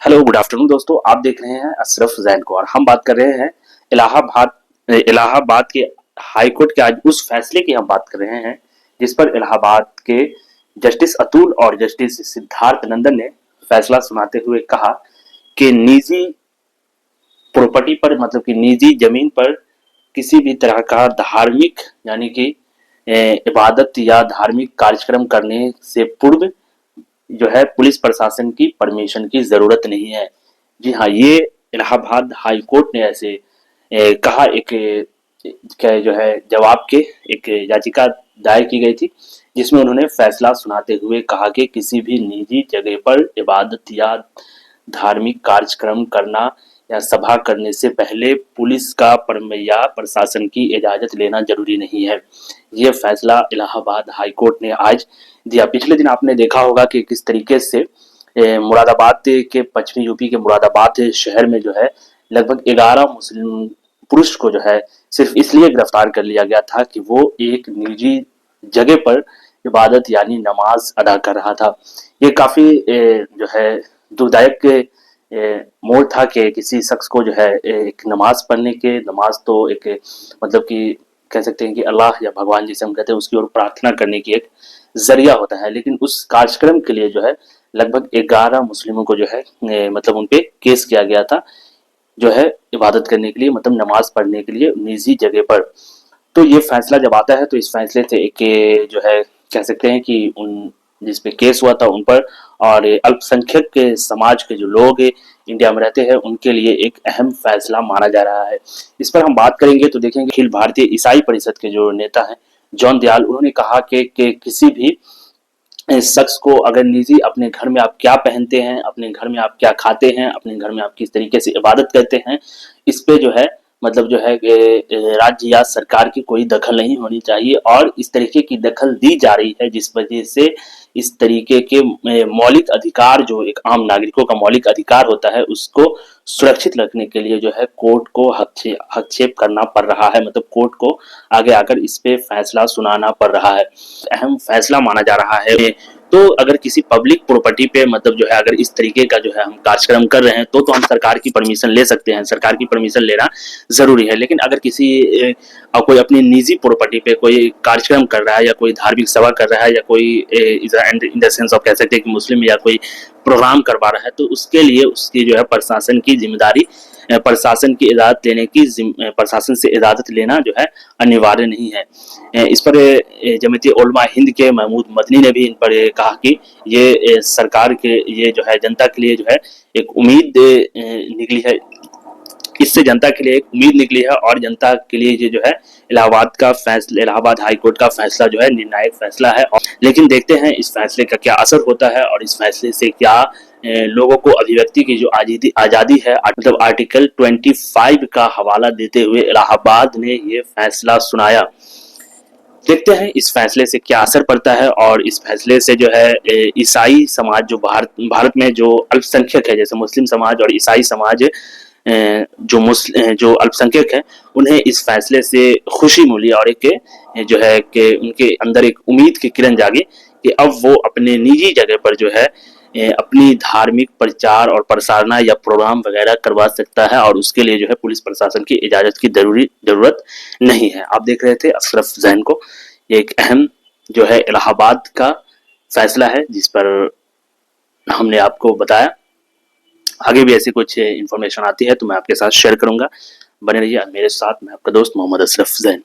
Hello good afternoon दोस्तों, आप देख रहे हैं अशरफ जैन को और हम बात कर रहे हैं इलाहाबाद के हाई कोर्ट के आज उस फैसले की हम बात कर रहे हैं जिस पर इलाहाबाद के जस्टिस अतुल और जस्टिस सिद्धार्थ नंदन ने फैसला सुनाते हुए कहा कि निजी प्रॉपर्टी पर मतलब कि निजी जमीन पर किसी भी तरह का धार्मिक यानी कि इबादत या धार्मिक कार्यक्रम करने से पूर्व जो है पुलिस प्रशासन की परमिशन की जरूरत नहीं है। जी हाँ, ये इलाहाबाद हाई कोर्ट ने ऐसे कहा एक क्या जो है जवाब के एक याचिका दायर की गई थी जिसमें उन्होंने फैसला सुनाते हुए कहा कि किसी भी निजी जगह पर इबादत या धार्मिक कार्यक्रम करना या सभा करने से पहले पुलिस का या प्रशासन की इजाजत लेना जरूरी नहीं है। ये फैसला इलाहाबाद हाई कोर्ट ने आज दिया। पिछले दिन आपने देखा होगा कि किस तरीके से मुरादाबाद के पश्चिमी यूपी के मुरादाबाद शहर में जो है लगभग 11 मुस्लिम पुरुष को जो है सिर्फ इसलिए गिरफ्तार कर लिया गया था कि वो एक निजी जगह पर इबादत यानी नमाज अदा कर रहा था। ये काफी जो है दुखदायक मोड़ था कि किसी शख्स को जो है एक नमाज तो एक मतलब कि कह सकते हैं कि अल्लाह या भगवान जिसे हम कहते हैं उसकी ओर प्रार्थना करने की एक जरिया होता है, लेकिन उस कार्यक्रम के लिए जो है लगभग 11 मुस्लिमों को जो है मतलब उन पे केस किया गया था जो है इबादत करने के लिए मतलब नमाज पढ़ने के लिए निजी जगह पर। तो ये फैसला जब आता है तो इस फैसले से एक जो है कह सकते हैं कि उन जिस पे केस हुआ था उन पर और अल्पसंख्यक के समाज के जो लोग इंडिया में रहते हैं उनके लिए एक अहम फैसला माना जा रहा है। इस पर हम बात करेंगे तो देखेंगे अखिल भारतीय ईसाई परिषद के जो नेता हैं जॉन दयाल, उन्होंने कहा कि किसी भी इस शख्स को अगर निजी अपने घर में आप क्या पहनते हैं, अपने घर में आप क्या खाते हैं, अपने घर में आप किस तरीके से इबादत करते हैं, इस पे जो है मतलब जो है राज्य या सरकार की कोई दखल नहीं होनी चाहिए और इस तरीके की दखल दी जा रही है जिस वजह से इस तरीके के मौलिक अधिकार जो एक आम नागरिकों का मौलिक अधिकार होता है उसको सुरक्षित रखने के लिए जो है कोर्ट को हस्तक्षेप करना पड़ रहा है, मतलब कोर्ट को आगे आकर इस पे फैसला सुनाना पड़ रहा है। अहम फैसला माना जा रहा है। तो अगर किसी पब्लिक प्रॉपर्टी पे मतलब जो है अगर इस तरीके का जो है हम कार्यक्रम कर रहे हैं तो हम सरकार की परमिशन ले सकते हैं, सरकार की परमिशन लेना जरूरी है। लेकिन अगर कोई अपनी निजी प्रॉपर्टी पे कोई कार्यक्रम कर रहा है या कोई धार्मिक सभा कर रहा है या कोई इन द सेंस ऑफ कह सकते हैं कि मुस्लिम या कोई प्रोग्राम करवा रहा है तो उसके लिए उसकी जो है प्रशासन की जिम्मेदारी प्रशासन से इजाजत लेना जो है अनिवार्य नहीं है। इस पर जमीयत उलमा हिंद के महमूद मदनी ने भी इन पर कहा कि ये सरकार के ये जो है जनता के लिए जो है एक उम्मीद निकली है, इससे जनता के लिए एक उम्मीद निकली है और जनता के लिए ये जो है इलाहाबाद हाई कोर्ट का फैसला जो है निर्णायक फैसला है। लेकिन देखते हैं इस फैसले का क्या असर होता है और इस फैसले से क्या लोगों को अभिव्यक्ति की जो आजादी है मतलब आर्टिकल 25 का हवाला देते हुए इलाहाबाद ने ये फैसला सुनाया। देखते हैं इस फैसले से क्या असर पड़ता है और इस फैसले से जो है ईसाई समाज जो भारत में जो अल्पसंख्यक है जैसे मुस्लिम समाज और ईसाई समाज जो अल्पसंख्यक है उन्हें इस फैसले से खुशी मिली और एक जो है कि उनके अंदर एक उम्मीद की किरण जागी कि अब वो अपने निजी जगह पर जो है अपनी धार्मिक प्रचार और प्रसारणा या प्रोग्राम वगैरह करवा सकता है और उसके लिए जो है पुलिस प्रशासन की इजाजत की जरूरत नहीं है। आप देख रहे थे अशरफ जैन को। ये एक अहम जो है इलाहाबाद का फैसला है जिस पर हमने आपको बताया। आगे भी ऐसी कुछ इन्फॉर्मेशन आती है तो मैं आपके साथ शेयर करूंगा। बने रहिए मेरे साथ। मैं आपका दोस्त मोहम्मद अशरफ जैन।